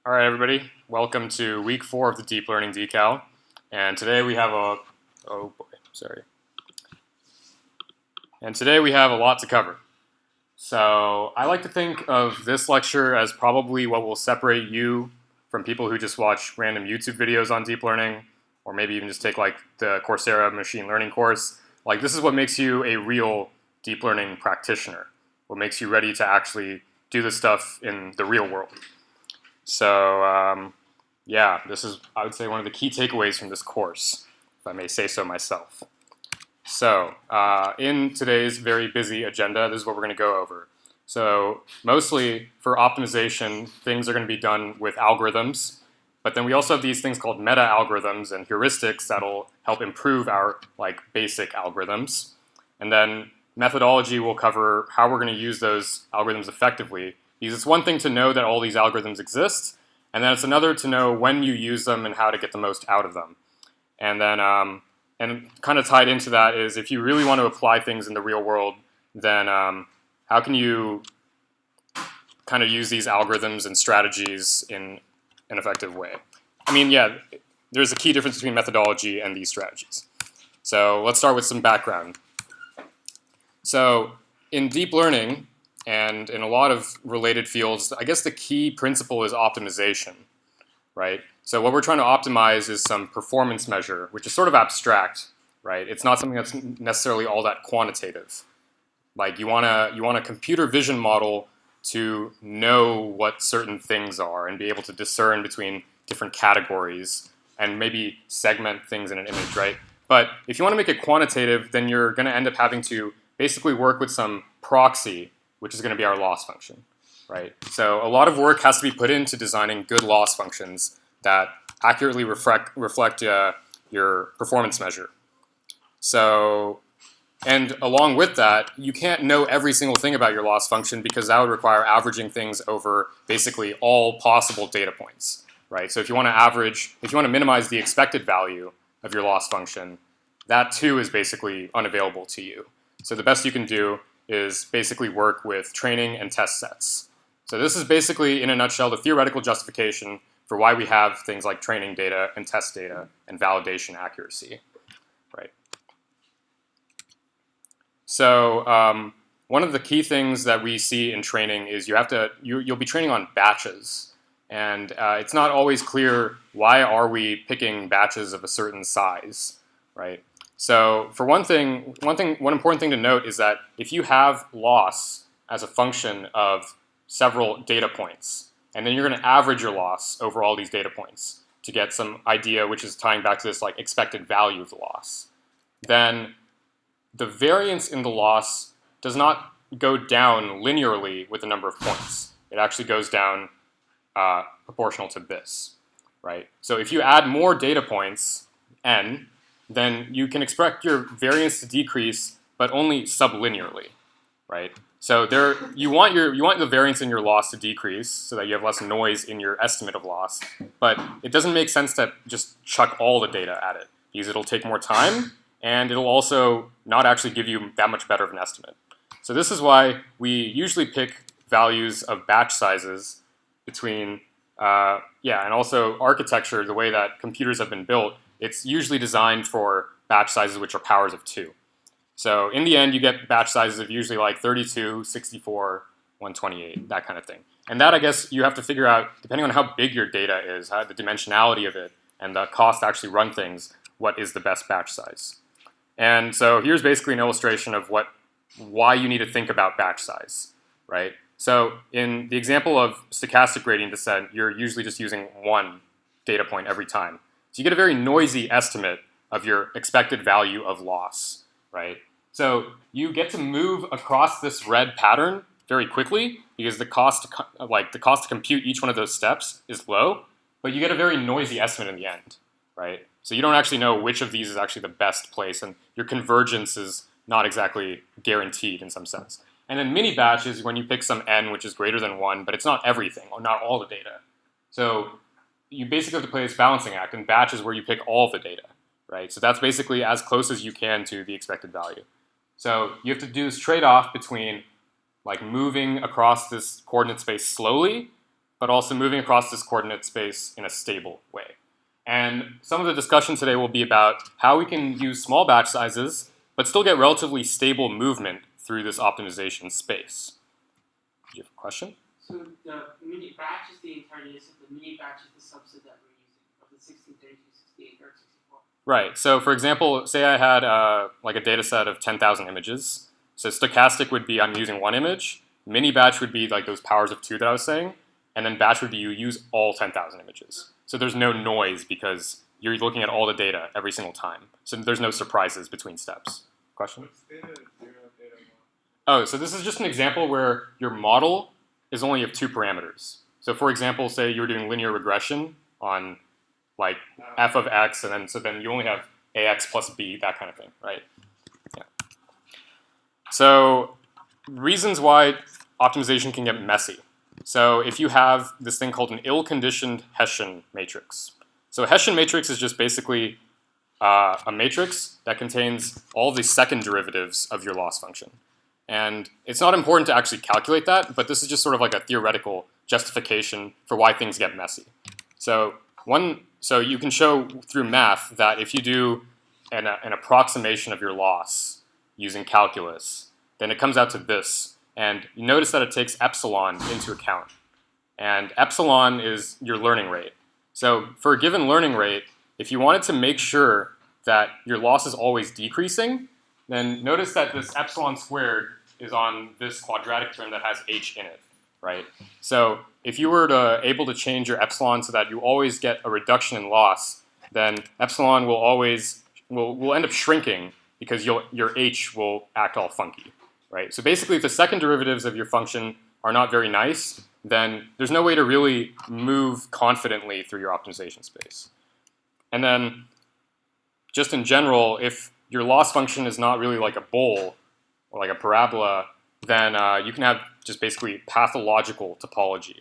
All right, everybody. Welcome to week 4 of the Deep Learning Decal. And today we have a lot to cover. So I like to think of this lecture as probably what will separate you from people who just watch random YouTube videos on deep learning, or maybe even just take like the Coursera machine learning course. Like, this is what makes you a real deep learning practitioner. What makes you ready to actually do this stuff in the real world. So yeah, this is, I would say, one of the key takeaways from this course, if I may say so myself. So in today's very busy agenda, this is what we're going to go over. So mostly for optimization, things are going to be done with algorithms, but then we also have these things called meta-algorithms and heuristics that'll help improve our basic algorithms. And then methodology will cover how we're going to use those algorithms effectively. Because it's one thing to know that all these algorithms exist, and then it's another to know when you use them and how to get the most out of them. And then, and kind of tied into that is, if you really want to apply things in the real world, then how can you kind of use these algorithms and strategies in an effective way? I mean, yeah, there's a key difference between methodology and these strategies. So let's start with some background. So in deep learning, and in a lot of related fields, I guess the key principle is optimization, right? So what we're trying to optimize is some performance measure, which is sort of abstract, right? It's not something that's necessarily all that quantitative. Like, you want a computer vision model to know what certain things are and be able to discern between different categories and maybe segment things in an image, right? But if you want to make it quantitative, then you're going to end up having to basically work with some proxy, which is going to be our loss function, right? So a lot of work has to be put into designing good loss functions that accurately reflect your performance measure. So, and along with that, you can't know every single thing about your loss function, because that would require averaging things over basically all possible data points, right? So if you want to minimize the expected value of your loss function, that too is basically unavailable to you. So the best you can do is basically work with training and test sets. So this is basically, in a nutshell, the theoretical justification for why we have things like training data and test data and validation accuracy, right? So one of the key things that we see in training is you'll be training on batches, and it's not always clear why are we picking batches of a certain size, right? So for one important thing to note is that if you have loss as a function of several data points, and then you're going to average your loss over all these data points to get some idea, which is tying back to this like expected value of the loss, then the variance in the loss does not go down linearly with the number of points. It actually goes down proportional to this, right? So if you add more data points, n, then you can expect your variance to decrease, but only sublinearly, right? So you want the variance in your loss to decrease so that you have less noise in your estimate of loss, but it doesn't make sense to just chuck all the data at it, because it'll take more time, and it'll also not actually give you that much better of an estimate. So this is why we usually pick values of batch sizes between, and also architecture, the way that computers have been built, it's usually designed for batch sizes which are powers of 2. So in the end, you get batch sizes of usually like 32, 64, 128, that kind of thing. And that, I guess, you have to figure out, depending on how big your data is, the dimensionality of it, and the cost to actually run things, what is the best batch size. And so here's basically an illustration of why you need to think about batch size, right? So in the example of stochastic gradient descent, you're usually just using one data point every time. So you get a very noisy estimate of your expected value of loss, right? So you get to move across this red pattern very quickly, because the cost to compute each one of those steps is low, but you get a very noisy estimate in the end, right? So you don't actually know which of these is actually the best place, and your convergence is not exactly guaranteed in some sense. And then mini batch is when you pick some n which is greater than 1, but it's not everything, or not all the data. So you basically have to play this balancing act, and batch is where you pick all the data, right? So that's basically as close as you can to the expected value. So you have to do this trade-off between like moving across this coordinate space slowly, but also moving across this coordinate space in a stable way. And some of the discussion today will be about how we can use small batch sizes, but still get relatively stable movement through this optimization space. Do you have a question? So the mini batch is the entire data set, the mini batch is the subset that we're using of the 16, 32, 68, or 64. Right. So for example, say I had like a data set of 10,000 images. So stochastic would be I'm using one image. Mini batch would be like those powers of 2 that I was saying. And then batch would be you use all 10,000 images. So there's no noise because you're looking at all the data every single time. So there's no surprises between steps. Question? What's data 0, data 1? Oh, so this is just an example where your model is only of 2 parameters. So for example, say you're doing linear regression on like f of x, and then you only have ax plus b, that kind of thing, right? Yeah. So reasons why optimization can get messy. So if you have this thing called an ill-conditioned Hessian matrix. So a Hessian matrix is just basically a matrix that contains all the second derivatives of your loss function. And it's not important to actually calculate that, but this is just sort of like a theoretical justification for why things get messy. So you can show through math that if you do an approximation of your loss using calculus, then it comes out to this. And you notice that it takes epsilon into account. And epsilon is your learning rate. So for a given learning rate, if you wanted to make sure that your loss is always decreasing, then notice that this epsilon squared is on this quadratic term that has h in it, right? So if you were able to change your epsilon so that you always get a reduction in loss, then epsilon will end up shrinking because your h will act all funky, right? So basically, if the second derivatives of your function are not very nice, then there's no way to really move confidently through your optimization space. And then, just in general, if your loss function is not really like a bowl or like a parabola, then you can have just basically pathological topology.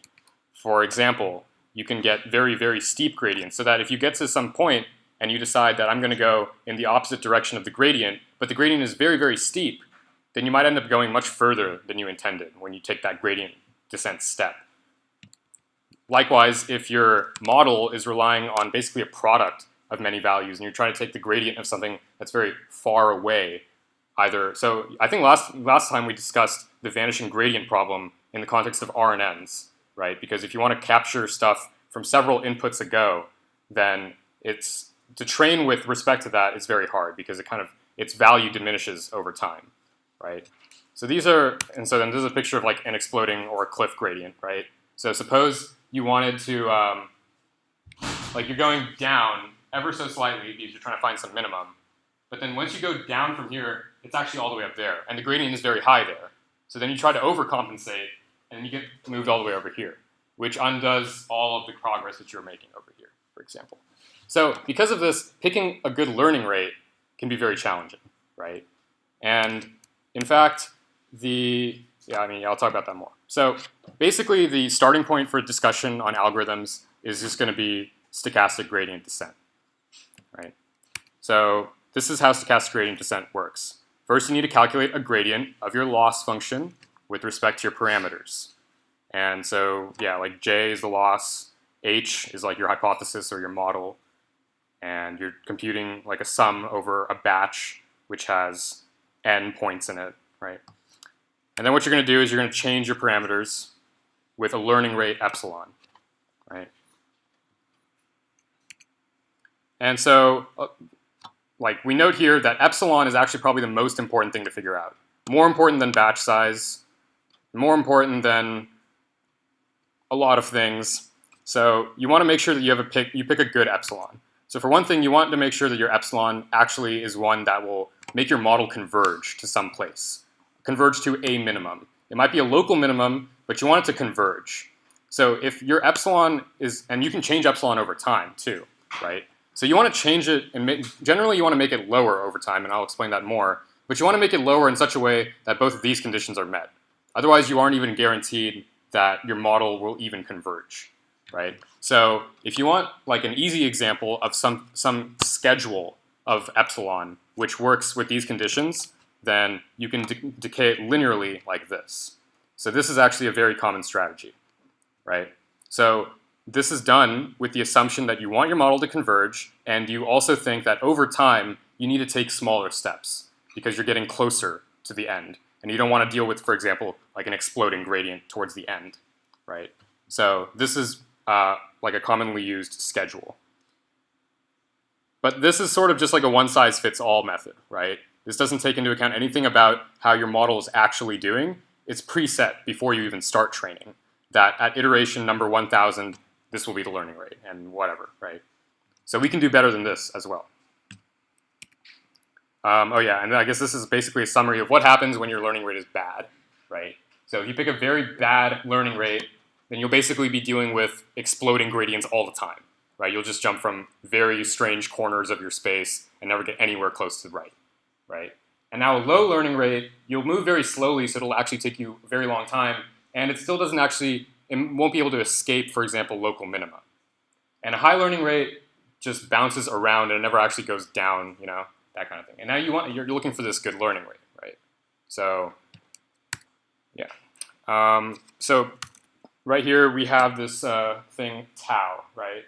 For example, you can get very, very steep gradients, so that if you get to some point and you decide that I'm going to go in the opposite direction of the gradient, but the gradient is very, very steep, then you might end up going much further than you intended when you take that gradient descent step. Likewise, if your model is relying on basically a product of many values and you're trying to take the gradient of something that's very far away, so I think last time we discussed the vanishing gradient problem in the context of RNNs, right? Because if you want to capture stuff from several inputs ago, then to train with respect to that is very hard because its value diminishes over time, right? So then this is a picture of like an exploding or a cliff gradient, right? So suppose you wanted to, like you're going down ever so slightly because you're trying to find some minimum, but then once you go down from here, it's actually all the way up there, and the gradient is very high there. So then you try to overcompensate, and you get moved all the way over here, which undoes all of the progress that you're making over here, for example. So because of this, picking a good learning rate can be very challenging, right? And in fact, I'll talk about that more. So basically, the starting point for discussion on algorithms is just going to be stochastic gradient descent, right? So this is how stochastic gradient descent works. First, you need to calculate a gradient of your loss function with respect to your parameters. And so, like J is the loss, H is like your hypothesis or your model, and you're computing like a sum over a batch which has n points in it, right? And then what you're going to do is you're going to change your parameters with a learning rate epsilon, right? And so, like we note here that epsilon is actually probably the most important thing to figure out. More important than batch size, more important than a lot of things. So you want to make sure that you pick a good epsilon. So for one thing, you want to make sure that your epsilon actually is one that will make your model converge to some place, converge to a minimum. It might be a local minimum, but you want it to converge. So if your epsilon is, and you can change epsilon over time too, right? So you want to change it, and generally you want to make it lower over time, and I'll explain that more. But you want to make it lower in such a way that both of these conditions are met. Otherwise, you aren't even guaranteed that your model will even converge, right? So if you want like an easy example of some schedule of epsilon which works with these conditions, then you can decay it linearly like this. So this is actually a very common strategy, right? So this is done with the assumption that you want your model to converge, and you also think that over time, you need to take smaller steps because you're getting closer to the end. And you don't want to deal with, for example, like an exploding gradient towards the end, right? So this is like a commonly used schedule. But this is sort of just like a one-size-fits-all method, right? This doesn't take into account anything about how your model is actually doing. It's preset before you even start training, that at iteration number 1000, this will be the learning rate and whatever, right? So we can do better than this as well. Oh yeah, and I guess this is basically a summary of what happens when your learning rate is bad, right? So if you pick a very bad learning rate, then you'll basically be dealing with exploding gradients all the time, right? You'll just jump from very strange corners of your space and never get anywhere close to the right, right? And now a low learning rate, you'll move very slowly, so it'll actually take you a very long time, and it still doesn't actually, it won't be able to escape, for example, local minima. And a high learning rate just bounces around and it never actually goes down, you know, that kind of thing. And now you're looking for this good learning rate, right? So, yeah. So right here we have this thing tau, right?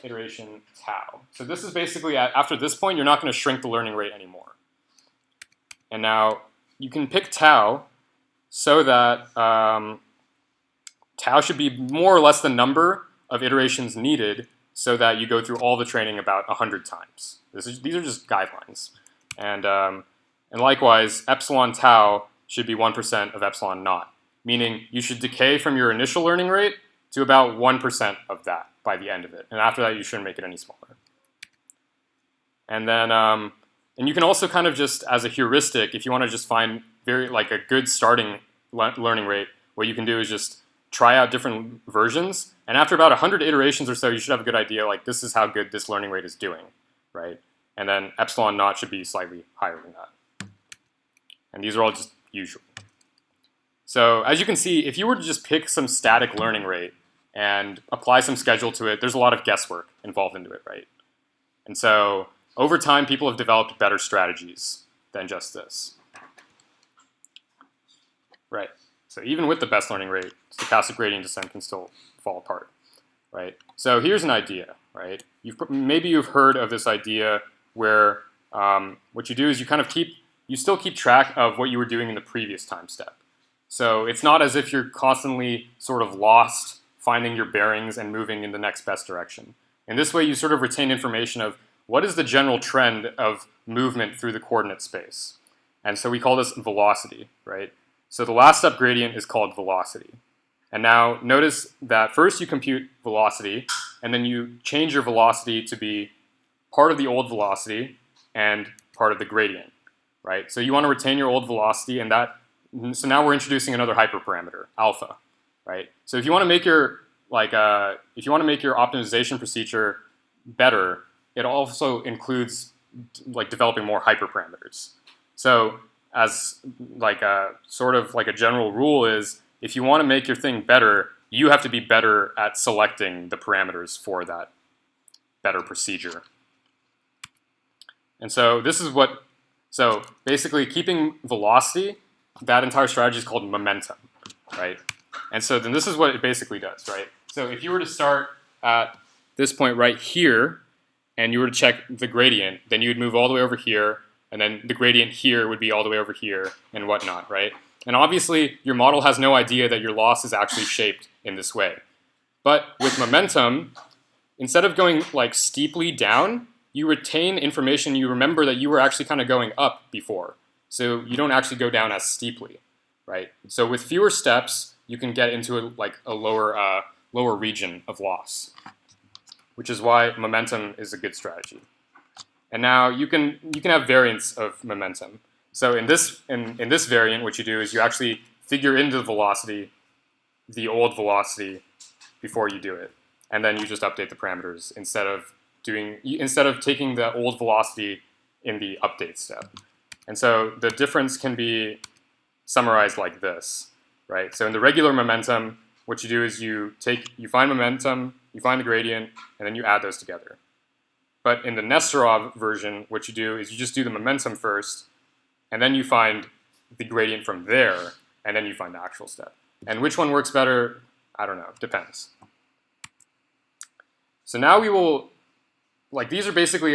Iteration tau. So this is basically, after this point, you're not going to shrink the learning rate anymore. And now you can pick tau so that tau should be more or less the number of iterations needed so that you go through all the training about 100 times. These are just guidelines. And likewise, epsilon tau should be 1% of epsilon naught, meaning you should decay from your initial learning rate to about 1% of that by the end of it. And after that, you shouldn't make it any smaller. And then, and you can also kind of just, as a heuristic, if you want to just find like a good starting learning rate, what you can do is just try out different versions. And after about 100 iterations or so, you should have a good idea, like this is how good this learning rate is doing, right? And then epsilon naught should be slightly higher than that. And these are all just usual. So as you can see, if you were to just pick some static learning rate and apply some schedule to it, there's a lot of guesswork involved into it, right? And so over time, people have developed better strategies than just this. Right. So even with the best learning rate, stochastic gradient descent can still fall apart, right? So here's an idea, right? Maybe you've heard of this idea where what you do is you kind of you still keep track of what you were doing in the previous time step. So it's not as if you're constantly sort of lost finding your bearings and moving in the next best direction. In this way, you sort of retain information of what is the general trend of movement through the coordinate space. And so we call this velocity, right? So the last step gradient is called velocity. And now notice that first you compute velocity, and then you change your velocity to be part of the old velocity and part of the gradient, right? So you want to retain your old velocity, and so now we're introducing another hyperparameter, alpha, right? So if you want to make your if you want to make your optimization procedure better, it also includes like developing more hyperparameters. So as like a sort of like a general rule is, if you want to make your thing better, you have to be better at selecting the parameters for that better procedure. And so this is so basically keeping velocity, that entire strategy is called momentum, right? And so then this is what it basically does, right? So if you were to start at this point right here, and you were to check the gradient, then you'd move all the way over here, and then the gradient here would be all the way over here, and whatnot, right? And obviously, your model has no idea that your loss is actually shaped in this way. But with momentum, instead of going like steeply down, you retain information. You remember that you were actually kind of going up before. So you don't actually go down as steeply, right? So with fewer steps, you can get into a lower region of loss, which is why momentum is a good strategy. And now you can have variants of momentum. So in this variant, what you do is you actually figure into the velocity, the old velocity, before you do it, and then you just update the parameters instead of taking the old velocity in the update step. And so the difference can be summarized like this, right? So in the regular momentum, what you do is you find momentum, you find the gradient, and then you add those together. But in the Nesterov version, what you do is you just do the momentum first, and then you find the gradient from there, and then you find the actual step. And which one works better? I don't know, depends. So now we will, like these are basically,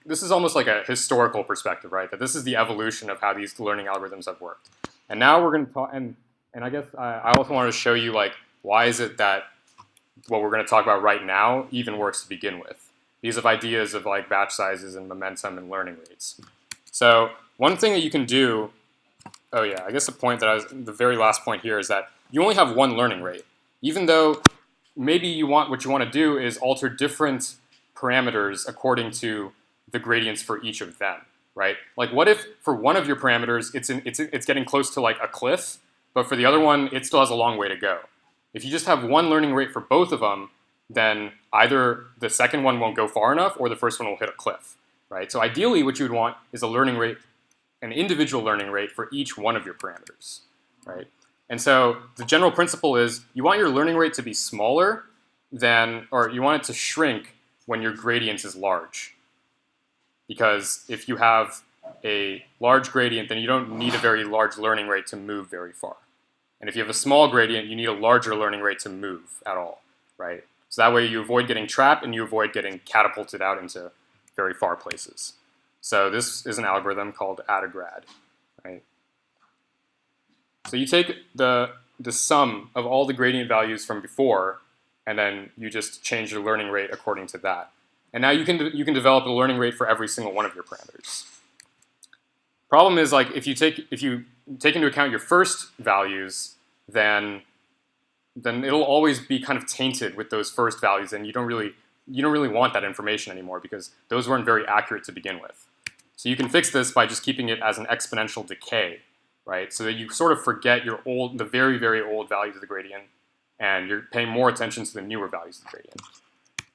this is almost like a historical perspective, right? That this is the evolution of how these learning algorithms have worked. And now we're going to talk, and I guess I also wanted to show you like, why is it that what we're going to talk about right now even works to begin with? These have ideas of like batch sizes and momentum and learning rates. So one thing that you can do, oh yeah, I guess the very last point here is that you only have one learning rate. Even though maybe what you want to do is alter different parameters according to the gradients for each of them, right? Like what if for one of your parameters it's getting close to like a cliff, but for the other one it still has a long way to go. If you just have one learning rate for both of them, then either the second one won't go far enough or the first one will hit a cliff, right? So ideally what you would want is a learning rate, an individual learning rate for each one of your parameters, right? And so the general principle is you want your learning rate to be smaller than, or you want it to shrink when your gradient is large. Because if you have a large gradient, then you don't need a very large learning rate to move very far. And if you have a small gradient, you need a larger learning rate to move at all, right? So that way you avoid getting trapped and you avoid getting catapulted out into very far places. So this is an algorithm called AdaGrad, right? So you take the sum of all the gradient values from before, and then you just change your learning rate according to that. And now you can develop a learning rate for every single one of your parameters. Problem is, like if you take into account your first values, then it'll always be kind of tainted with those first values, and you don't really want that information anymore because those weren't very accurate to begin with. So you can fix this by just keeping it as an exponential decay, right? So that you sort of forget the very, very old values of the gradient, and you're paying more attention to the newer values of the gradient.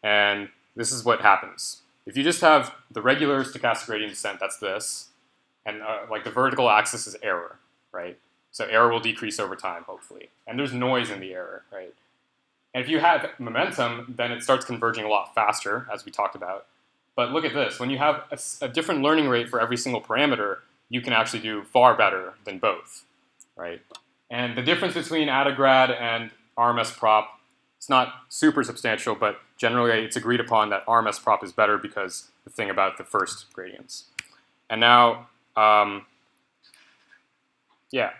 And this is what happens. If you just have the regular stochastic gradient descent, that's this, and like the vertical axis is error, right? So error will decrease over time, hopefully. And there's noise in the error, right? And if you have momentum, then it starts converging a lot faster, as we talked about. But look at this. When you have a different learning rate for every single parameter, you can actually do far better than both, right? And the difference between AdaGrad and RMS prop, it's not super substantial, but generally it's agreed upon that RMS prop is better because the thing about the first gradients. And now, yeah.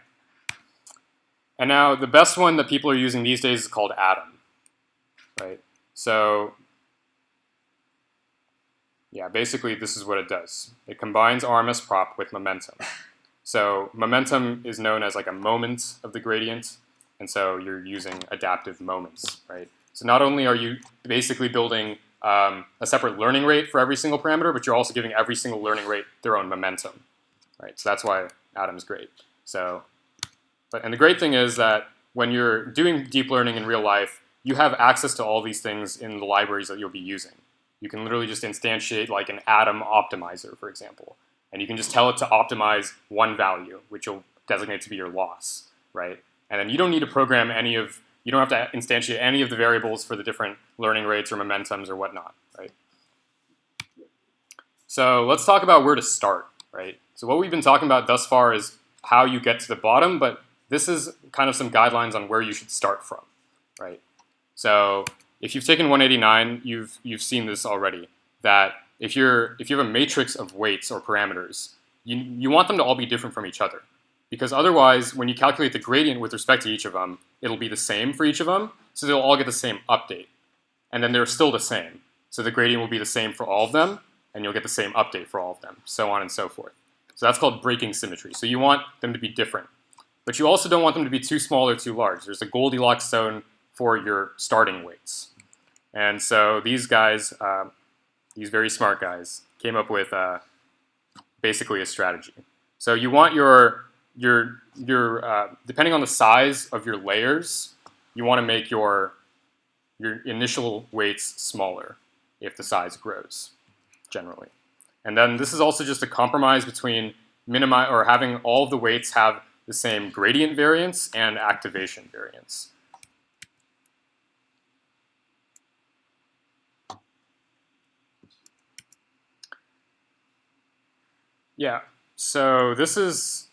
And now the best one that people are using these days is called Atom, right? So yeah, basically this is what it does. It combines RMS prop with momentum. So momentum is known as like a moment of the gradient, and so you're using adaptive moments, right? So not only are you basically building a separate learning rate for every single parameter, but you're also giving every single learning rate their own momentum, right? So that's why Atom's great. So, and the great thing is that when you're doing deep learning in real life, you have access to all these things in the libraries that you'll be using. You can literally just instantiate like an Atom optimizer, for example. And you can just tell it to optimize one value, which you'll designate to be your loss, right? And then you don't need to program you don't have to instantiate any of the variables for the different learning rates or momentums or whatnot, right? So let's talk about where to start, right? So what we've been talking about thus far is how you get to the bottom, but this is kind of some guidelines on where you should start from, right? So if you've taken 189, you've seen this already, that if you have a matrix of weights or parameters, you want them to all be different from each other. Because otherwise, when you calculate the gradient with respect to each of them, it'll be the same for each of them, so they'll all get the same update. And then they're still the same. So the gradient will be the same for all of them, and you'll get the same update for all of them, so on and so forth. So that's called breaking symmetry. So you want them to be different. But you also don't want them to be too small or too large. There's a Goldilocks zone for your starting weights. And so these guys, these very smart guys, came up with basically a strategy. So you want your depending on the size of your layers, you want to make your initial weights smaller if the size grows, generally. And then this is also just a compromise between having all of the weights have the same gradient variance and activation variance. Yeah, so this is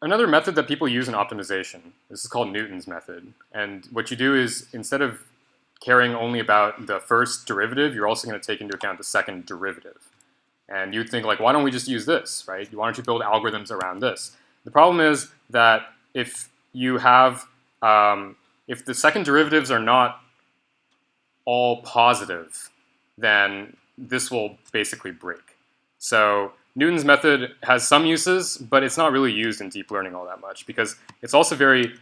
another method that people use in optimization, this is called Newton's method. And what you do is, instead of caring only about the first derivative, you're also going to take into account the second derivative. And you'd think, like, why don't we just use this, right? Why don't you build algorithms around this? The problem is that if you have, if the second derivatives are not all positive, then this will basically break. So Newton's method has some uses, but it's not really used in deep learning all that much because it's also very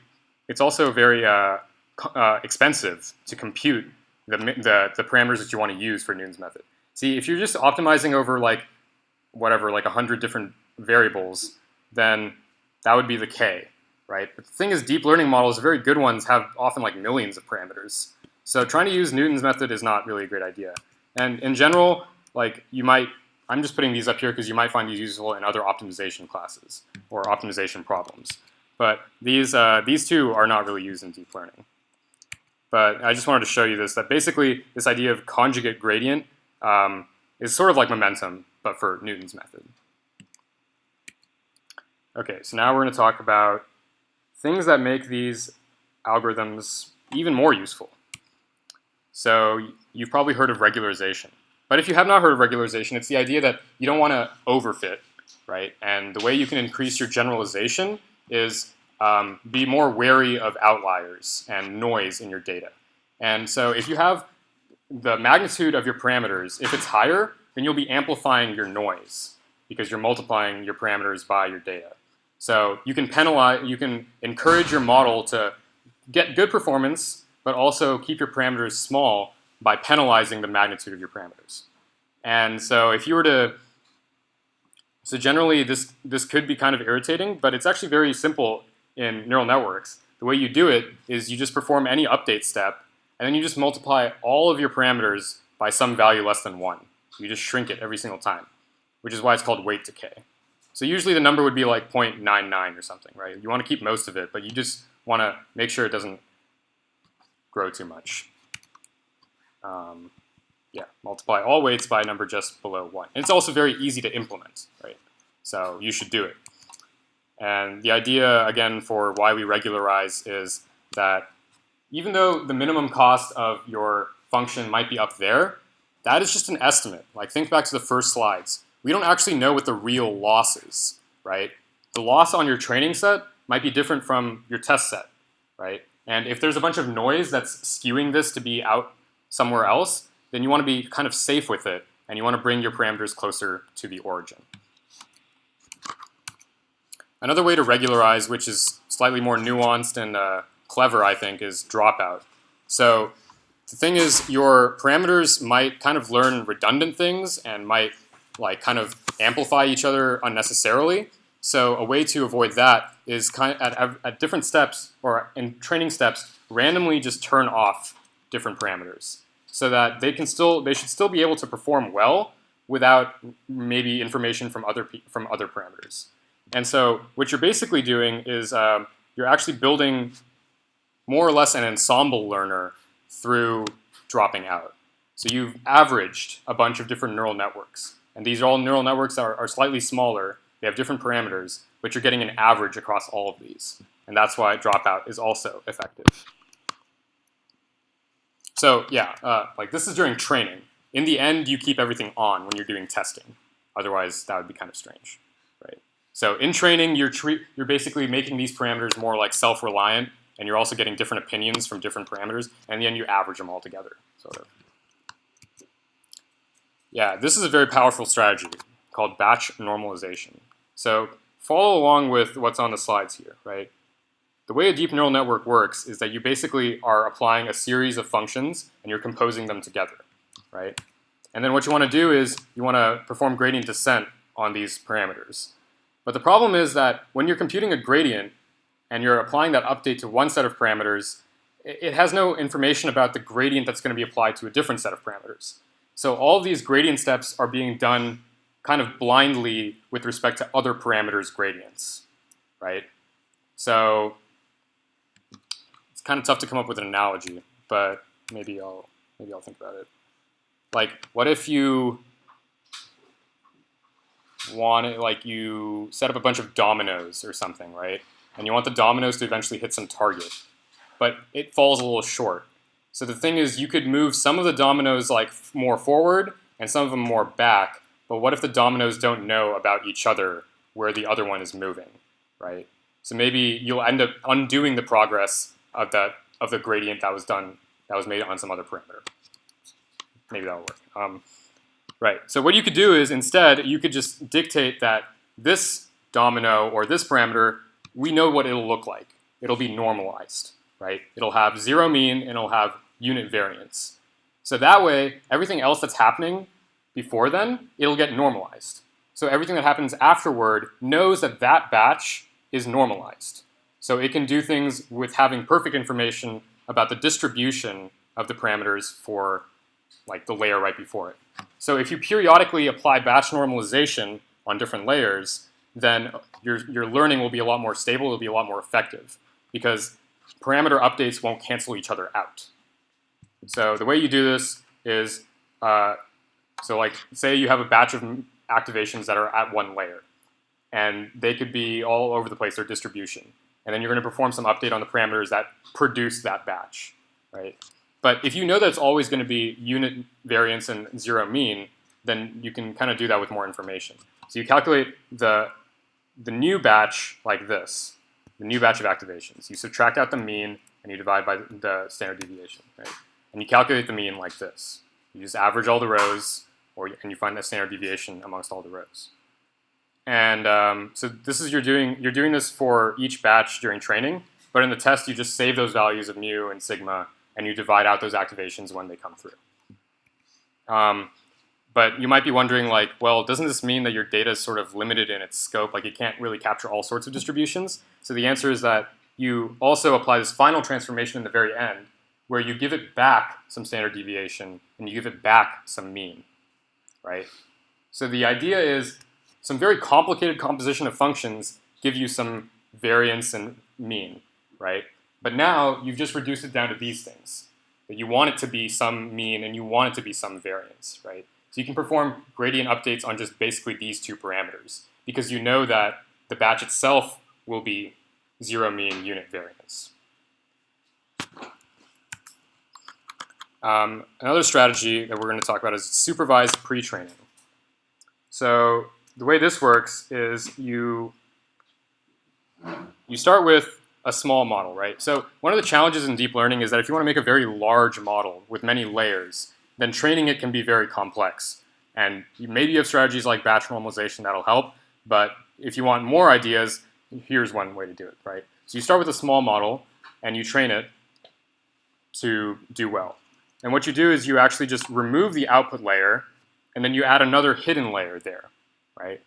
expensive to compute the parameters that you want to use for Newton's method. See, if you're just optimizing over like 100 different variables, then that would be the K, right? But the thing is, deep learning models, very good ones, have often like millions of parameters. So trying to use Newton's method is not really a great idea. And in general, like I'm just putting these up here because you might find these useful in other optimization classes or optimization problems. But these two are not really used in deep learning. But I just wanted to show you this, that basically this idea of conjugate gradient is sort of like momentum, but for Newton's method. Okay, so now we're going to talk about things that make these algorithms even more useful. So you've probably heard of regularization. But if you have not heard of regularization, it's the idea that you don't want to overfit, right? And the way you can increase your generalization is be more wary of outliers and noise in your data. And so if you have the magnitude of your parameters, if it's higher, then you'll be amplifying your noise because you're multiplying your parameters by your data. So you can encourage your model to get good performance, but also keep your parameters small by penalizing the magnitude of your parameters. And so if you were to, so generally this could be kind of irritating, but it's actually very simple in neural networks. The way you do it is you just perform any update step, and then you just multiply all of your parameters by some value less than 1. You just shrink it every single time, which is why it's called weight decay. So usually the number would be like 0.99 or something, right? You want to keep most of it, but you just want to make sure it doesn't grow too much. Yeah, multiply all weights by a number just below 1. And it's also very easy to implement, right? So you should do it. And the idea, again, for why we regularize is that even though the minimum cost of your function might be up there, that is just an estimate. Like, think back to the first slides. We don't actually know what the real loss is, right? The loss on your training set might be different from your test set, right? And if there's a bunch of noise that's skewing this to be out somewhere else, then you want to be kind of safe with it, and you want to bring your parameters closer to the origin. Another way to regularize, which is slightly more nuanced and clever, I think, is dropout. So the thing is, your parameters might kind of learn redundant things and might like kind of amplify each other unnecessarily. So a way to avoid that is at different steps or in training steps, randomly just turn off different parameters so that they should still be able to perform well without maybe information from other parameters. And so what you're basically doing is you're actually building more or less an ensemble learner through dropping out. So you've averaged a bunch of different neural networks. And these all neural networks are slightly smaller. They have different parameters, but you're getting an average across all of these. And that's why dropout is also effective. So yeah, like this is during training. In the end, you keep everything on when you're doing testing. Otherwise, that would be kind of strange, right? So in training, you're basically making these parameters more like self-reliant, and you're also getting different opinions from different parameters, and in the end, you average them all together, sort of. Yeah, this is a very powerful strategy called batch normalization. So follow along with what's on the slides here, right? The way a deep neural network works is that you basically are applying a series of functions and you're composing them together, right? And then what you want to do is you want to perform gradient descent on these parameters. But the problem is that when you're computing a gradient and you're applying that update to one set of parameters, it has no information about the gradient that's going to be applied to a different set of parameters. So all of these gradient steps are being done kind of blindly with respect to other parameters' gradients, right? So it's kind of tough to come up with an analogy, but maybe I'll think about it. Like, what if you, want it, like you set up a bunch of dominoes or something, right? And you want the dominoes to eventually hit some target, but it falls a little short. So the thing is, you could move some of the dominoes like more forward and some of them more back, but what if the dominoes don't know about each other where the other one is moving, right? So maybe you'll end up undoing the progress of the gradient that was made on some other parameter. Maybe that'll work. Right. So what you could do is instead you could just dictate that this domino or this parameter, we know what it'll look like. It'll be normalized, right? It'll have zero mean and it'll have unit variance. So that way, everything else that's happening before then, it'll get normalized. So everything that happens afterward knows that that batch is normalized. So it can do things with having perfect information about the distribution of the parameters for like the layer right before it. So if you periodically apply batch normalization on different layers, then your learning will be a lot more stable, it'll be a lot more effective, because parameter updates won't cancel each other out. So the way you do this is, so like say you have a batch of activations that are at one layer, and they could be all over the place, their distribution. And then you're going to perform some update on the parameters that produce that batch, right? But if you know that it's always going to be unit variance and zero mean, then you can kind of do that with more information. So you calculate the new batch like this, the new batch of activations. You subtract out the mean and you divide by the standard deviation, right? And you calculate the mean like this. You just average all the rows, and you find the standard deviation amongst all the rows. And so this is you're doing this for each batch during training, but in the test you just save those values of mu and sigma, and you divide out those activations when they come through. But you might be wondering, like, well, doesn't this mean that your data is sort of limited in its scope? Like, it can't really capture all sorts of distributions? So the answer is that you also apply this final transformation in the very end, where you give it back some standard deviation, and you give it back some mean, right? So the idea is some very complicated composition of functions give you some variance and mean, right? But now you've just reduced it down to these things. That you want it to be some mean and you want it to be some variance, right? So you can perform gradient updates on just basically these two parameters, because you know that the batch itself will be zero mean unit variance. Another strategy that we're going to talk about is supervised pre-training. So the way this works is you start with a small model, right? So one of the challenges in deep learning is that if you want to make a very large model with many layers, then training it can be very complex. And maybe you have strategies like batch normalization that'll help, but if you want more ideas, here's one way to do it, right? So you start with a small model and you train it to do well. And what you do is you actually just remove the output layer and then you add another hidden layer there, right?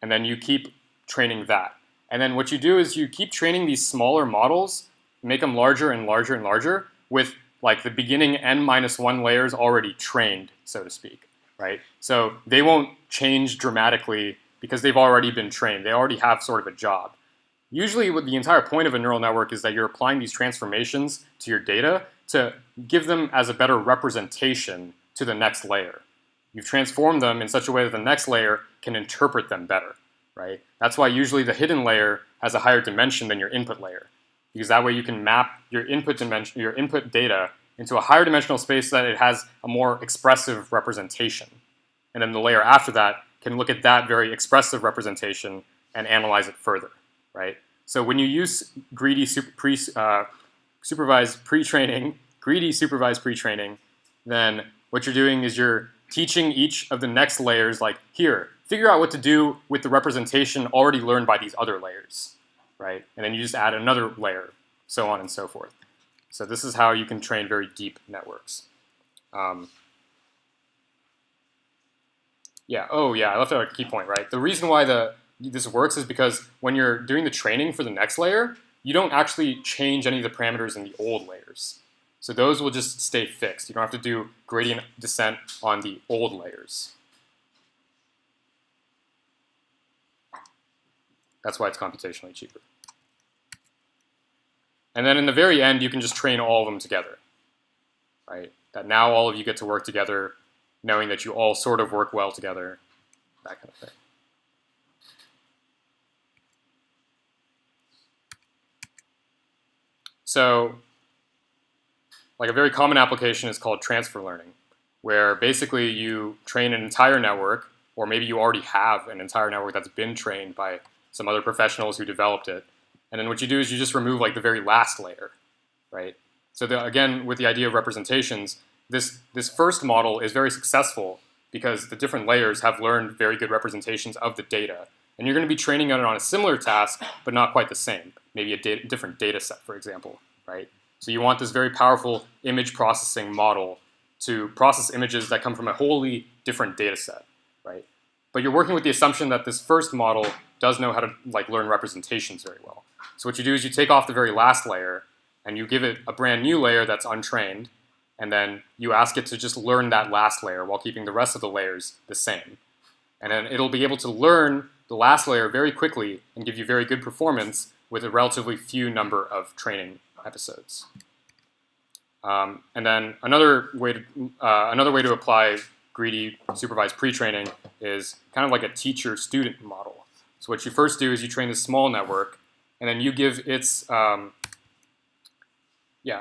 And then you keep training that. And then what you do is you keep training these smaller models, make them larger and larger and larger, with like the beginning n-1 layers already trained, so to speak, right? So they won't change dramatically because they've already been trained. They already have sort of a job. Usually what the entire point of a neural network is that you're applying these transformations to your data to give them as a better representation to the next layer. You've transformed them in such a way that the next layer can interpret them better, right? That's why usually the hidden layer has a higher dimension than your input layer, because that way you can map your input dimension, your input data into a higher dimensional space so that it has a more expressive representation. And then the layer after that can look at that very expressive representation and analyze it further, right? So when you use supervised pre-training, greedy supervised pre-training, then what you're doing is you're teaching each of the next layers, like, here, figure out what to do with the representation already learned by these other layers, right? And then you just add another layer, so on and so forth. So this is how you can train very deep networks. I left out a key point, right? The reason why this works is because when you're doing the training for the next layer, you don't actually change any of the parameters in the old layers. So those will just stay fixed. You don't have to do gradient descent on the old layers. That's why it's computationally cheaper. And then in the very end, you can just train all of them together, right? That now all of you get to work together, knowing that you all sort of work well together, that kind of thing. So like a very common application is called transfer learning, where basically you train an entire network, or maybe you already have an entire network that's been trained by some other professionals who developed it. And then what you do is you just remove like the very last layer, right? So again, with the idea of representations, this first model is very successful because the different layers have learned very good representations of the data. And you're going to be training it on a similar task, but not quite the same. Maybe a different data set, for example, right? So you want this very powerful image processing model to process images that come from a wholly different data set, right? But you're working with the assumption that this first model does know how to like learn representations very well. So what you do is you take off the very last layer and you give it a brand new layer that's untrained, and then you ask it to just learn that last layer while keeping the rest of the layers the same. And then it'll be able to learn the last layer very quickly and give you very good performance with a relatively few number of training episodes. And then another way to apply greedy supervised pre-training is kind of like a teacher-student model. So what you first do is you train this small network, and then you give its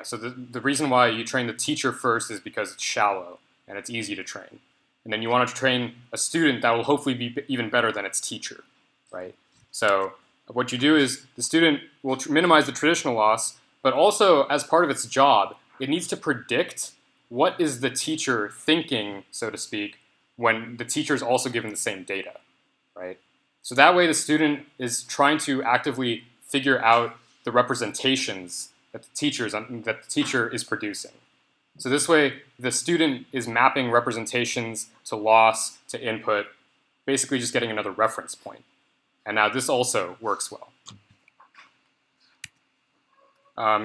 so the reason why you train the teacher first is because it's shallow and it's easy to train. And then you want to train a student that will hopefully be even better than its teacher, right? So what you do is the student will minimize the traditional loss, but also as part of its job, it needs to predict what is the teacher thinking, so to speak, when the teacher is also given the same data, right? So that way the student is trying to actively figure out the representations that the teacher is producing. So this way, the student is mapping representations to loss, to input, basically just getting another reference point. And now this also works well.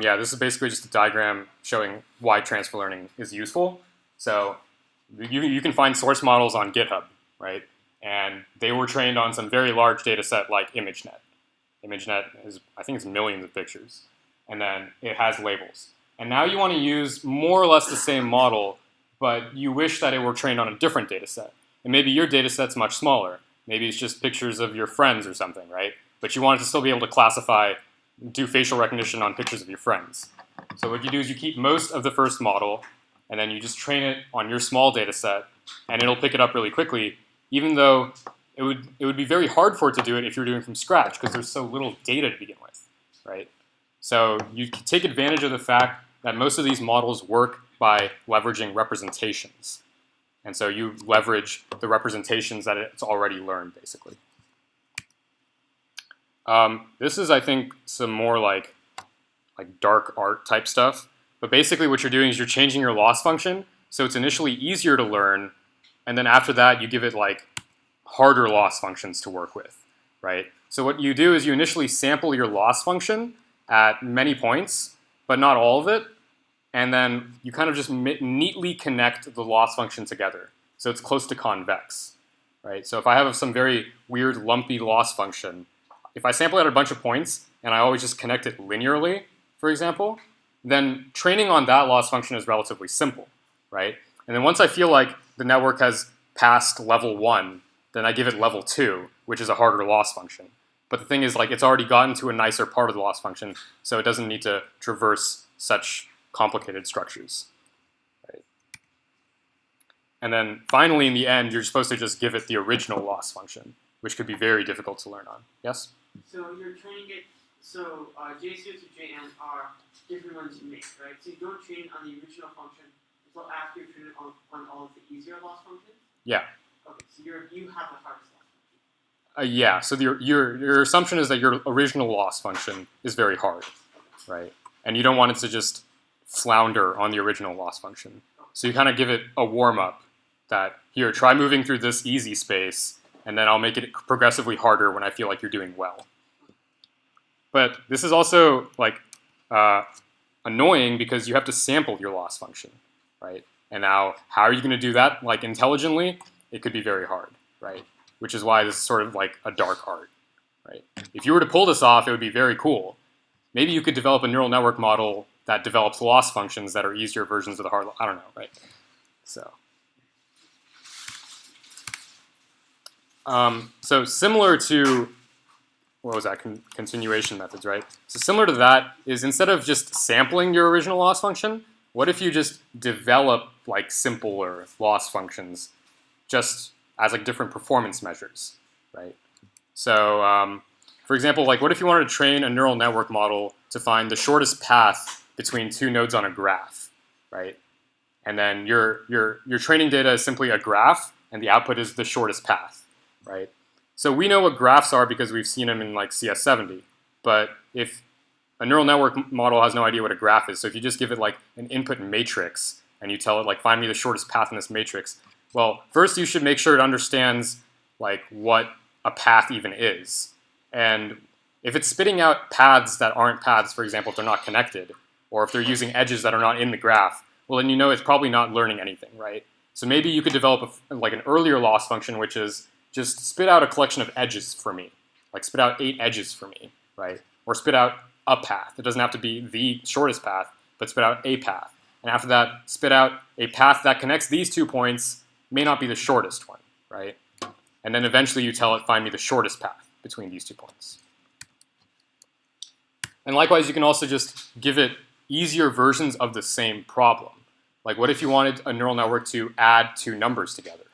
This is basically just a diagram showing why transfer learning is useful. So you can find source models on GitHub, right? And they were trained on some very large data set like ImageNet. ImageNet is, I think it's millions of pictures. And then it has labels. And now you want to use more or less the same model, but you wish that it were trained on a different data set. And maybe your data set's much smaller. Maybe it's just pictures of your friends or something, right? But you want it to still be able to classify, do facial recognition on pictures of your friends. So what you do is you keep most of the first model, and then you just train it on your small data set, and it'll pick it up really quickly, even though it would be very hard for it to do it if you're doing from scratch, because there's so little data to begin with, right? So you can take advantage of the fact that most of these models work by leveraging representations. And so you leverage the representations that it's already learned, basically. This is, I think, some more like dark art type stuff. But basically what you're doing is you're changing your loss function, so it's initially easier to learn, and then after that you give it like harder loss functions to work with, right? So what you do is you initially sample your loss function at many points, but not all of it, and then you kind of just neatly connect the loss function together. So it's close to convex, right? So if I have some very weird lumpy loss function, if I sample it at a bunch of points and I always just connect it linearly, for example, then training on that loss function is relatively simple, right? And then once I feel like the network has passed level 1, then I give it level 2, which is a harder loss function. But the thing is, like, it's already gotten to a nicer part of the loss function, so it doesn't need to traverse such complicated structures, right? And then finally, in the end, you're supposed to just give it the original loss function, which could be very difficult to learn on. Yes? So you're training it, so JCO to JN are different ones you make, right? So you don't train on the original function until after you train it on all of the easier loss functions? Yeah. Okay, so you have the hardest loss function. Yeah, so your assumption is that your original loss function is very hard, right? And you don't want it to just flounder on the original loss function. So you kind of give it a warm-up that, here, try moving through this easy space, and then I'll make it progressively harder when I feel like you're doing well. But this is also like annoying because you have to sample your loss function, right? And now, how are you going to do that like intelligently? It could be very hard, right? Which is why this is sort of like a dark art, right? If you were to pull this off, it would be very cool. Maybe you could develop a neural network model that develops loss functions that are easier versions of the hard, I don't know, right? So similar to what was that, continuation methods, right? So similar to that is instead of just sampling your original loss function, what if you just develop like simpler loss functions just as like different performance measures, right? So for example, like what if you wanted to train a neural network model to find the shortest path between two nodes on a graph, right? And then your training data is simply a graph, and the output is the shortest path, right? So we know what graphs are because we've seen them in like CS70. But if a neural network model has no idea what a graph is, so if you just give it like an input matrix and you tell it like find me the shortest path in this matrix, well, first you should make sure it understands like what a path even is. And if it's spitting out paths that aren't paths, for example, if they're not connected, or if they're using edges that are not in the graph, well, then you know it's probably not learning anything, right? So maybe you could develop like an earlier loss function, which is just spit out a collection of edges for me, like spit out 8 edges for me, right? Or spit out a path. It doesn't have to be the shortest path, but spit out a path. And after that, spit out a path that connects these 2 points, may not be the shortest one, right? And then eventually you tell it, find me the shortest path between these 2 points. And likewise, you can also just give it easier versions of the same problem. Like what if you wanted a neural network to add 2 numbers together?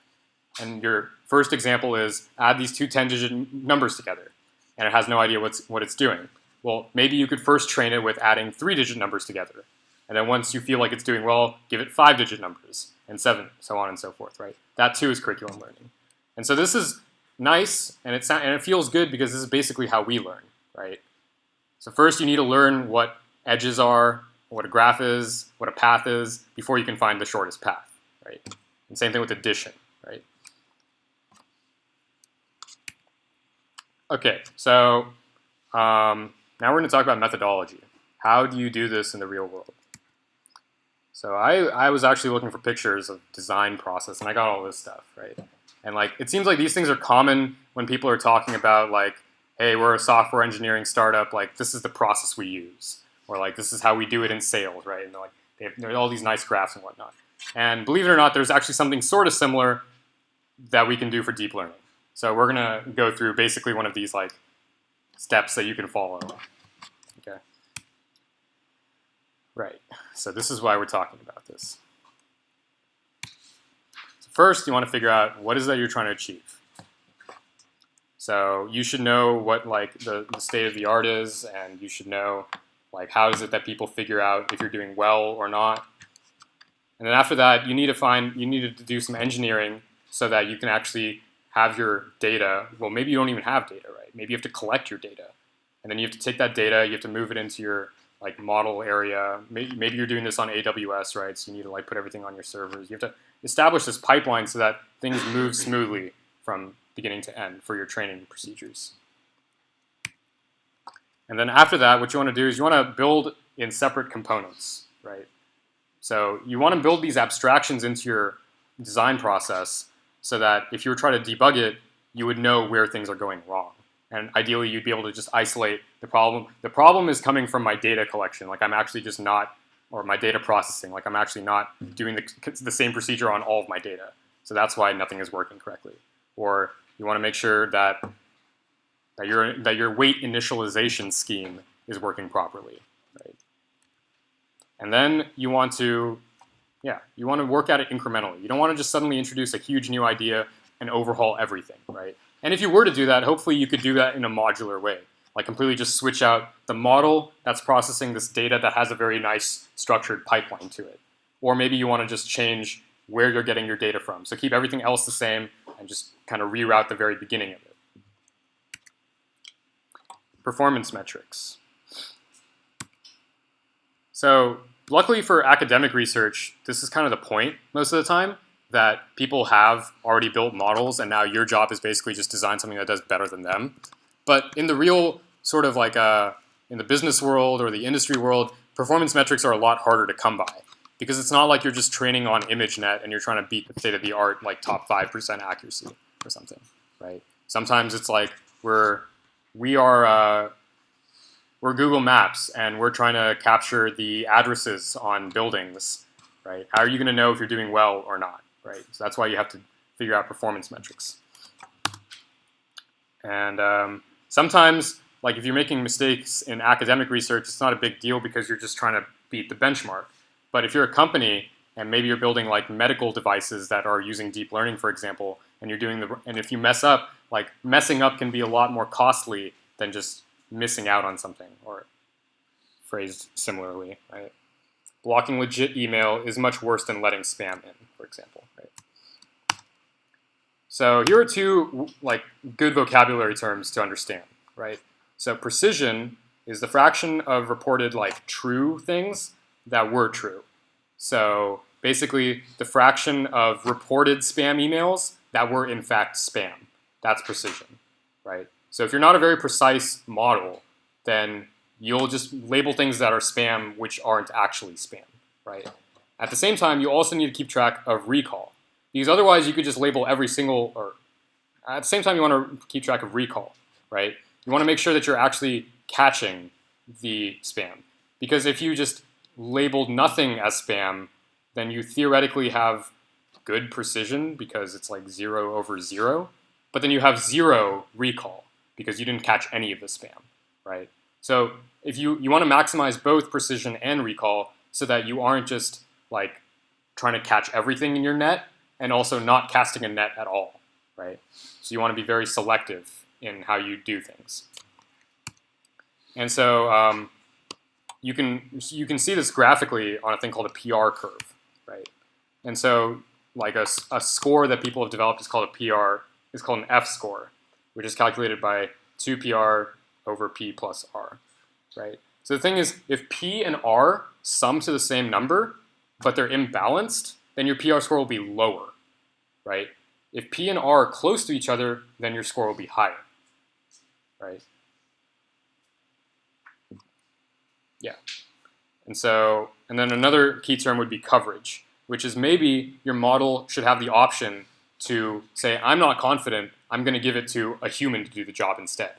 And your first example is add these 2 10-digit numbers together, and it has no idea what it's doing. Well, maybe you could first train it with adding 3-digit numbers together. And then once you feel like it's doing well, give it 5-digit numbers, and 7, so on and so forth, right? That too is curriculum learning. And so this is nice, and it feels good because this is basically how we learn, right? So first you need to learn what edges are, what a graph is, what a path is, before you can find the shortest path, right? And same thing with addition, right? Okay, so now we're going to talk about methodology. How do you do this in the real world? So I was actually looking for pictures of design process, and I got all this stuff, right? And like it seems like these things are common when people are talking about like, hey, we're a software engineering startup, like this is the process we use, or like this is how we do it in sales, right? And they're like they have all these nice graphs and whatnot. And believe it or not, there's actually something sort of similar that we can do for deep learning. So we're gonna go through basically one of these like steps that you can follow. Okay. Right. So this is why we're talking about this. So first, you want to figure out what is that you're trying to achieve. So you should know what like the state of the art is, and you should know like how is it that people figure out if you're doing well or not. And then after that, you need to do some engineering so that you can actually have your data. Well, maybe you don't even have data, right? Maybe you have to collect your data, and then you have to take that data, you have to move it into your like model area. Maybe you're doing this on AWS, right? So you need to like put everything on your servers. You have to establish this pipeline so that things move smoothly from beginning to end for your training procedures. And then after that, what you want to do is you want to build in separate components, right? So you want to build these abstractions into your design process so that if you were trying to debug it, you would know where things are going wrong. And ideally, you'd be able to just isolate the problem. The problem is coming from my data collection. Like I'm actually just not, or my data processing. Like I'm actually not doing the same procedure on all of my data. So that's why nothing is working correctly. Or you want to make sure that your weight initialization scheme is working properly, right? And then you want to work at it incrementally. You don't want to just suddenly introduce a huge new idea and overhaul everything, right? And if you were to do that, hopefully you could do that in a modular way, like completely just switch out the model that's processing this data that has a very nice structured pipeline to it. Or maybe you want to just change where you're getting your data from. So keep everything else the same and just kind of reroute the very beginning of it. Performance metrics. So luckily for academic research, this is kind of the point most of the time, that people have already built models and now your job is basically just design something that does better than them. But in the real sort of like in the business world or the industry world, performance metrics are a lot harder to come by because it's not like you're just training on ImageNet and you're trying to beat the state of the art like top 5% accuracy or something, right? Sometimes it's like we're Google Maps and we're trying to capture the addresses on buildings, right? How are you going to know if you're doing well or not, right? So that's why you have to figure out performance metrics. And Sometimes, like if you're making mistakes in academic research, it's not a big deal because you're just trying to beat the benchmark. But if you're a company and maybe you're building like medical devices that are using deep learning, for example, and you're doing and if you mess up, like messing up can be a lot more costly than just missing out on something, or phrased similarly, right? Blocking legit email is much worse than letting spam in, for example, right? So here are two like good vocabulary terms to understand, right? So precision is the fraction of reported like true things that were true. So basically the fraction of reported spam emails that were in fact spam. That's precision, right? So if you're not a very precise model, then you'll just label things that are spam which aren't actually spam, right? At the same time, you also need to keep track of recall, because otherwise you could just label every single, or at the same time you want to keep track of recall, right? You want to make sure that you're actually catching the spam, because if you just labeled nothing as spam, then you theoretically have good precision because it's like 0 over 0, but then you have 0 recall because you didn't catch any of the spam, right? So if you want to maximize both precision and recall so that you aren't just like trying to catch everything in your net and also not casting a net at all, right? So you want to be very selective in how you do things. And so you can see this graphically on a thing called a PR curve, right? And so like a score that people have developed is called a PR, is called an F score, which is calculated by 2PR over P plus R, right? So the thing is, if P and R sum to the same number, but they're imbalanced, then your PR score will be lower, right? If P and R are close to each other, then your score will be higher, right? Yeah. And then another key term would be coverage, which is maybe your model should have the option to say, I'm not confident, I'm going to give it to a human to do the job instead,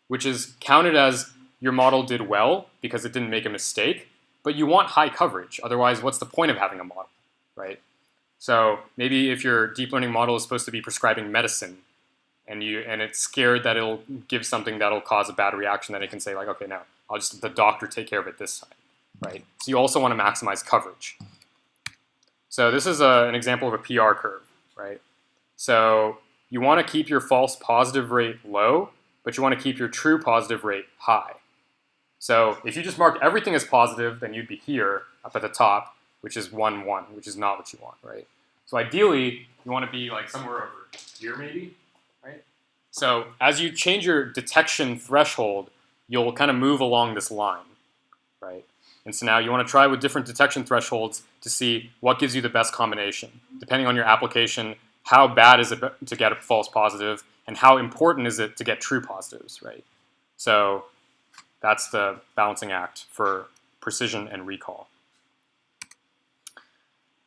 which is counted as your model did well because it didn't make a mistake, but you want high coverage. Otherwise, what's the point of having a model, right? So maybe if your deep learning model is supposed to be prescribing medicine and it's scared that it'll give something that'll cause a bad reaction, then it can say like, okay, now I'll just let the doctor take care of it this time, right? So you also want to maximize coverage. So this is an example of a PR curve, right? So you want to keep your false positive rate low, but you want to keep your true positive rate high. So if you just marked everything as positive, then you'd be here up at the top, which is 1, 1, which is not what you want, right? So ideally, you want to be like somewhere over here maybe, right? So as you change your detection threshold, you'll kind of move along this line, right? And so now you want to try with different detection thresholds to see what gives you the best combination. Depending on your application, how bad is it to get a false positive, and how important is it to get true positives, right? So that's the balancing act for precision and recall.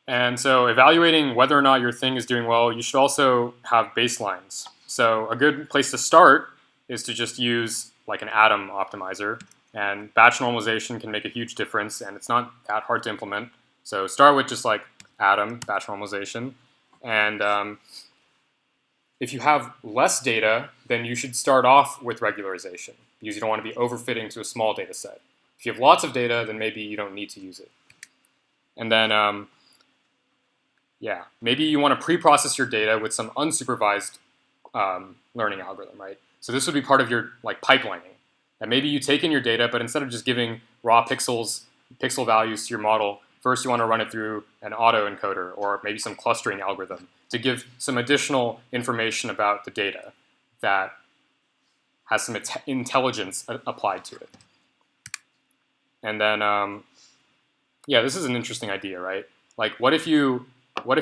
And so evaluating whether or not your thing is doing well, you should also have baselines. So a good place to start is to just use like an atom optimizer, and batch normalization can make a huge difference, and it's not that hard to implement. So start with just like atom, batch normalization, and if you have less data, then you should start off with regularization because you don't want to be overfitting to a small data set. If you have lots of data, then maybe you don't need to use it. And then, yeah, maybe you want to pre-process your data with some unsupervised learning algorithm, right? So this would be part of your like pipelining. And maybe you take in your data, but instead of just giving raw pixel values to your model, first you want to run it through an autoencoder or maybe some clustering algorithm to give some additional information about the data that has some intelligence applied to it. And then, yeah, this is an interesting idea, right? Like, what if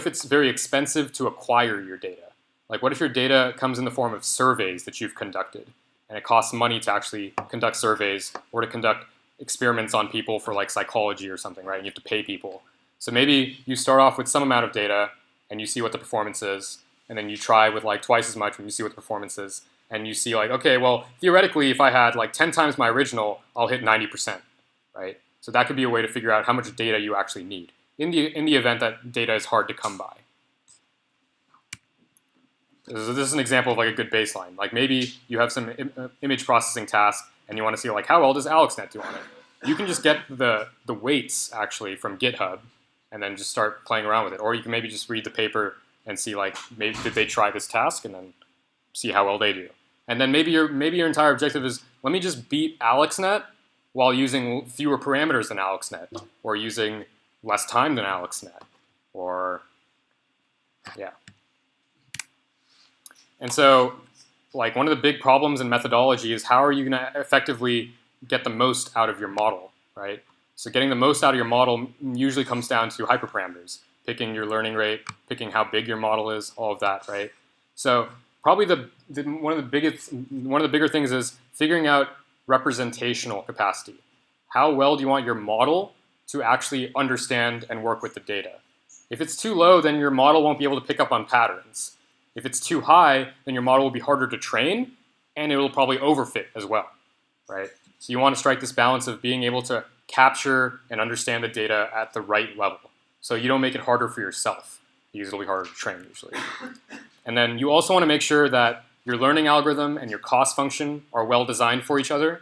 it's very expensive to acquire your data? Like, what if your data comes in the form of surveys that you've conducted, and it costs money to actually conduct surveys or to conduct experiments on people for like psychology or something, right? And you have to pay people. So maybe you start off with some amount of data and you see what the performance is, and then you try with like twice as much and you see what the performance is, and you see like, okay, well, theoretically, if I had like 10 times my original, I'll hit 90%, right? So that could be a way to figure out how much data you actually need in the event that data is hard to come by. this is an example of like a good baseline. Like maybe you have some image processing task and you want to see like how well does AlexNet do on it. You can just get the weights actually from GitHub and then just start playing around with it. Or you can maybe just read the paper and see like maybe did they try this task and then see how well they do. And then maybe your entire objective is let me just beat AlexNet while using fewer parameters than AlexNet or using less time than AlexNet or yeah. And so like one of the big problems in methodology is how are you going to effectively get the most out of your model, right? So getting the most out of your model usually comes down to hyperparameters, picking your learning rate, picking how big your model is, all of that, right? So probably one of the bigger things is figuring out representational capacity. How well do you want your model to actually understand and work with the data? If it's too low, then your model won't be able to pick up on patterns. If it's too high, then your model will be harder to train, and it will probably overfit as well, right? So you want to strike this balance of being able to capture and understand the data at the right level. So you don't make it harder for yourself, because it'll be harder to train usually. And then you also want to make sure that your learning algorithm and your cost function are well designed for each other,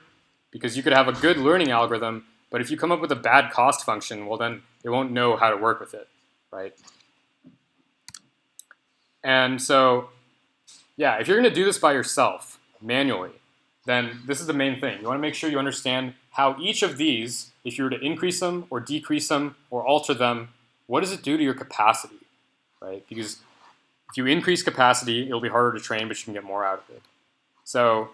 because you could have a good learning algorithm, but if you come up with a bad cost function, well then it won't know how to work with it, right? And so, yeah, if you're going to do this by yourself, manually, then this is the main thing. You want to make sure you understand how each of these, if you were to increase them or decrease them or alter them, what does it do to your capacity, right? Because if you increase capacity, it'll be harder to train, but you can get more out of it. So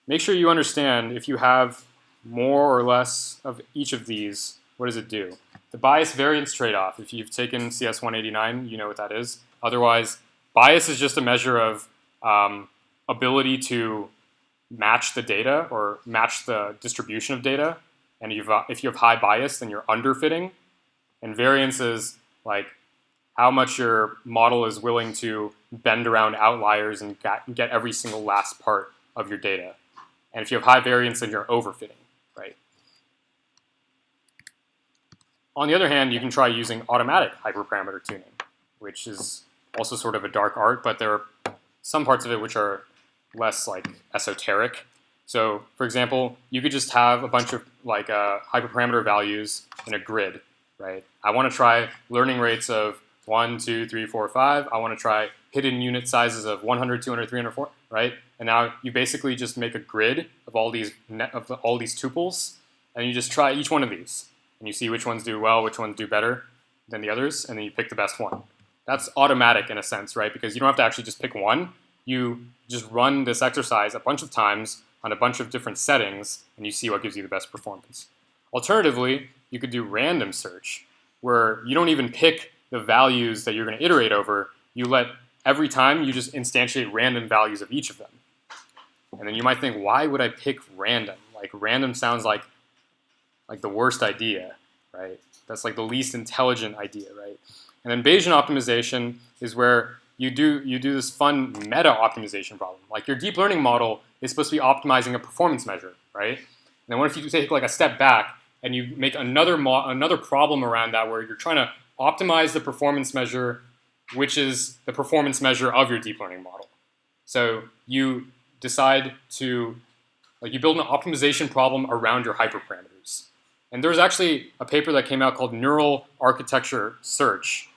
make sure you understand if you have more or less of each of these, what does it do? The bias variance trade-off, if you've taken CS 189, you know what that is. Otherwise, bias is just a measure of ability to match the data or match the distribution of data. And if you have high bias, then you're underfitting. And variance is like how much your model is willing to bend around outliers and get every single last part of your data. And if you have high variance, then you're overfitting, right? On the other hand, you can try using automatic hyperparameter tuning, which is also sort of a dark art, but there are some parts of it which are less like esoteric. So for example, you could just have a bunch of like hyperparameter values in a grid, right? I want to try learning rates of 1, 2, 3, 4, 5. I want to try hidden unit sizes of 100, 200, 300, 400, right? And now you basically just make a grid of all these tuples, and you just try each one of these, and you see which ones do well, which ones do better than the others, and then you pick the best one. That's automatic in a sense, right? Because you don't have to actually just pick one. You just run this exercise a bunch of times on a bunch of different settings, and you see what gives you the best performance. Alternatively, you could do random search, where you don't even pick the values that you're going to iterate over. You let every time you just instantiate random values of each of them. And then you might think, why would I pick random? Like random sounds like the worst idea, right? That's like the least intelligent idea, right? And then Bayesian optimization is where you do this fun meta optimization problem. Like your deep learning model is supposed to be optimizing a performance measure, right? And then what if you take like a step back and you make another problem around that where you're trying to optimize the performance measure, which is the performance measure of your deep learning model. So you decide to, like you build an optimization problem around your hyperparameters. And there's actually a paper that came out called Neural Architecture Search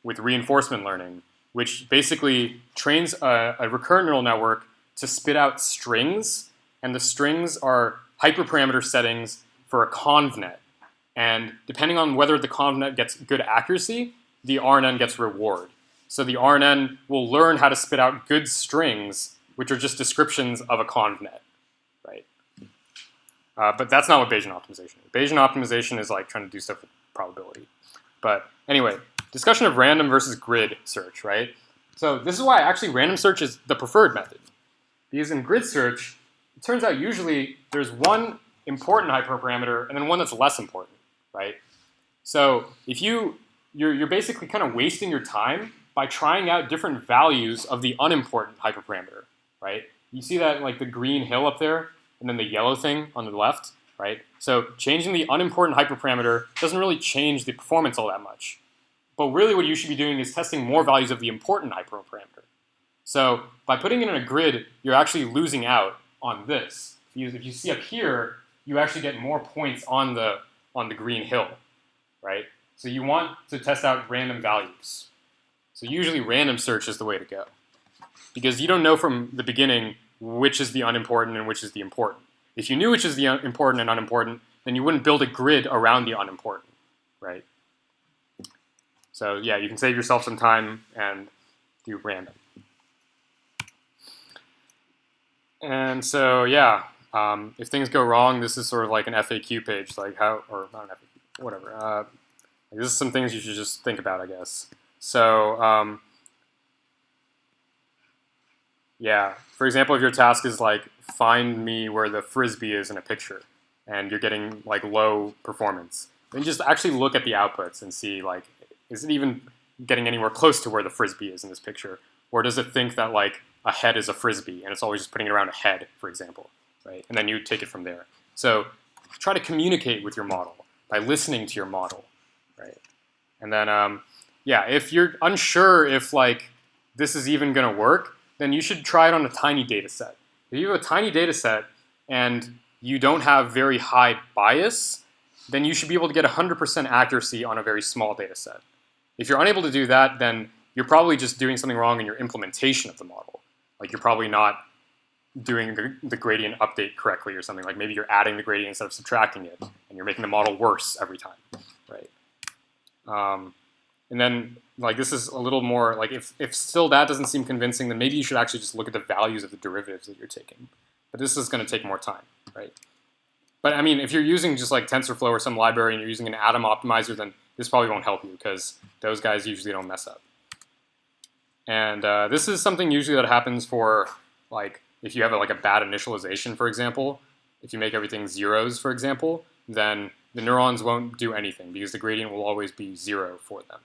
with reinforcement learning, which basically trains a recurrent neural network to spit out strings, and the strings are hyperparameter settings for a convnet. And depending on whether the convnet gets good accuracy, the RNN gets reward. So the RNN will learn how to spit out good strings, which are just descriptions of a convnet, right? But that's not what Bayesian optimization is. Bayesian optimization is like trying to do stuff with probability. But anyway, discussion of random versus grid search, right? So this is why actually random search is the preferred method. Because in grid search, it turns out usually there's one important hyperparameter and then one that's less important, right? So if you're basically kind of wasting your time by trying out different values of the unimportant hyperparameter, right? You see that like the green hill up there and then the yellow thing on the left, right? So changing the unimportant hyperparameter doesn't really change the performance all that much. But really what you should be doing is testing more values of the important hyperparameter. So by putting it in a grid, you're actually losing out on this. If you see up here, you actually get more points on the green hill, right? So you want to test out random values. So usually random search is the way to go, because you don't know from the beginning which is the unimportant and which is the important. If you knew which is the important and unimportant, then you wouldn't build a grid around the unimportant, right? So yeah, you can save yourself some time and do random. And so yeah, if things go wrong, this is sort of like an FAQ page, like how, or not an FAQ, whatever. This is some things you should just think about, I guess. So yeah, for example, if your task is like find me where the frisbee is in a picture, and you're getting like low performance, then just actually look at the outputs and see like, is it even getting anywhere close to where the frisbee is in this picture, or does it think that like a head is a frisbee and it's always just putting it around a head, for example, right? And then you take it from there. So try to communicate with your model by listening to your model, right? And then yeah, if you're unsure if like this is even going to work, then you should try it on a tiny data set. If you have a tiny data set and you don't have very high bias, then you should be able to get 100% accuracy on a very small data set. If you're unable to do that, then you're probably just doing something wrong in your implementation of the model. Like you're probably not doing the gradient update correctly or something. Like maybe you're adding the gradient instead of subtracting it, and you're making the model worse every time, right? And then like this is a little more like if still that doesn't seem convincing, then maybe you should actually just look at the values of the derivatives that you're taking. But this is going to take more time, right? But I mean, if you're using just like TensorFlow or some library and you're using an atom optimizer, then this probably won't help you because those guys usually don't mess up. And this is something usually that happens for like if you have like a bad initialization, for example. If you make everything zeros, for example, then the neurons won't do anything because the gradient will always be 0 for them.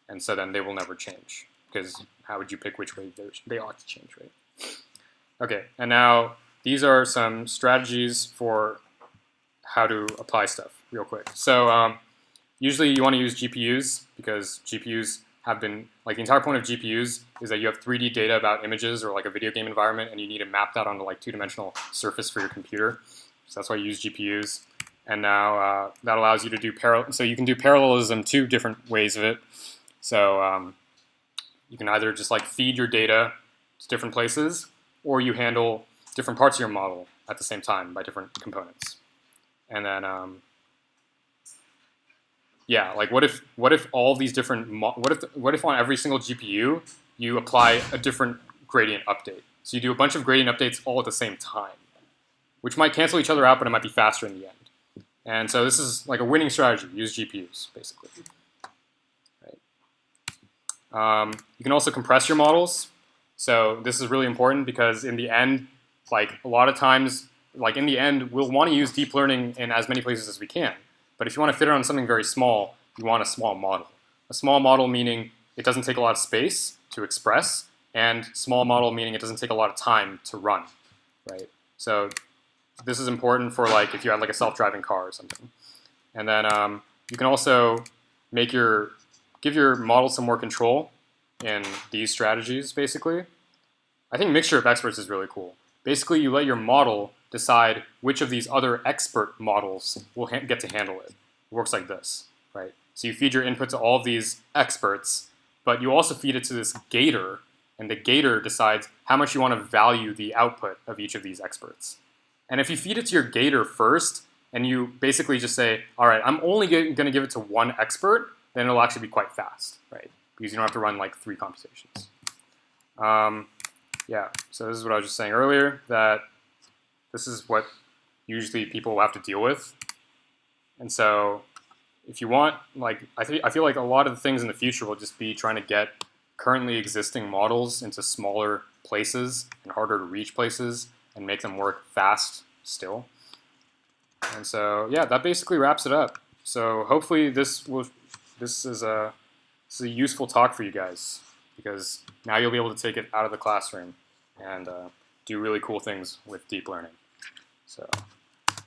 And so then they will never change, because how would you pick which way they ought to change, right? Okay, and now these are some strategies for how to apply stuff real quick. So usually you want to use GPUs, because GPUs have been, like the entire point of GPUs is that you have 3D data about images or like a video game environment, and you need to map that onto like two-dimensional surface for your computer. So that's why you use GPUs. And now that allows you to do so you can do parallelism, two different ways of it. So you can either just like feed your data to different places, or you handle different parts of your model at the same time by different components. And then yeah, like what if all these different what if on every single GPU you apply a different gradient update? So you do a bunch of gradient updates all at the same time, which might cancel each other out, but it might be faster in the end. And so this is like a winning strategy. Use GPUs basically. You can also compress your models. So this is really important because in the end, like a lot of times, like in the end, we'll want to use deep learning in as many places as we can. But if you want to fit it on something very small, you want a small model. A small model meaning it doesn't take a lot of space to express, and small model meaning it doesn't take a lot of time to run, right? So this is important for like if you had like a self-driving car or something. And then you can also give your model some more control in these strategies, basically. I think mixture of experts is really cool. Basically, you let your model decide which of these other expert models will get to handle it. It works like this, right? So you feed your input to all of these experts, but you also feed it to this gator, and the gator decides how much you want to value the output of each of these experts. And if you feed it to your gator first, and you basically just say, all right, I'm only going to give it to one expert, then it'll actually be quite fast, right? Because you don't have to run like 3 computations. Yeah, so this is what I was just saying earlier, that this is what usually people will have to deal with. And so if you want, like, I feel like a lot of the things in the future will just be trying to get currently existing models into smaller places and harder to reach places and make them work fast still. And so, yeah, that basically wraps it up. So hopefully this is a useful talk for you guys, because now you'll be able to take it out of the classroom and do really cool things with deep learning. So if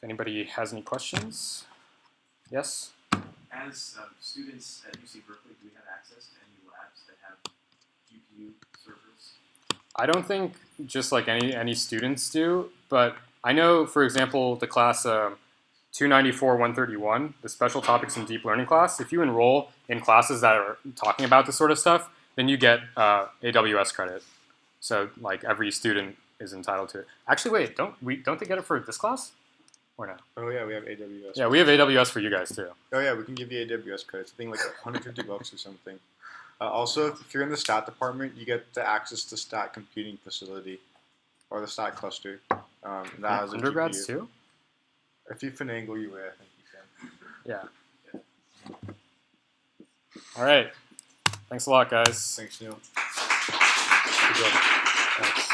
anybody has any questions? Yes? As students at UC Berkeley, do we have access to any labs that have GPU servers? I don't think just like any students do, but I know, for example, the class 294-131, the special topics in deep learning class, if you enroll in classes that are talking about this sort of stuff, then you get AWS credit. So like every student is entitled to it. Actually, wait, don't they get it for this class? Or no? Oh yeah, we have AWS. Yeah, we have AWS for you guys too. Oh yeah, we can give you AWS credits. I think like $150 or something. Also, if you're in the stat department, you get the access to stat computing facility, or the stat cluster. That has a Undergrads GPU. too? If you finagle your way, I think you can. Yeah. All right. Thanks a lot, guys. Thanks, Neil. Good job. Thanks.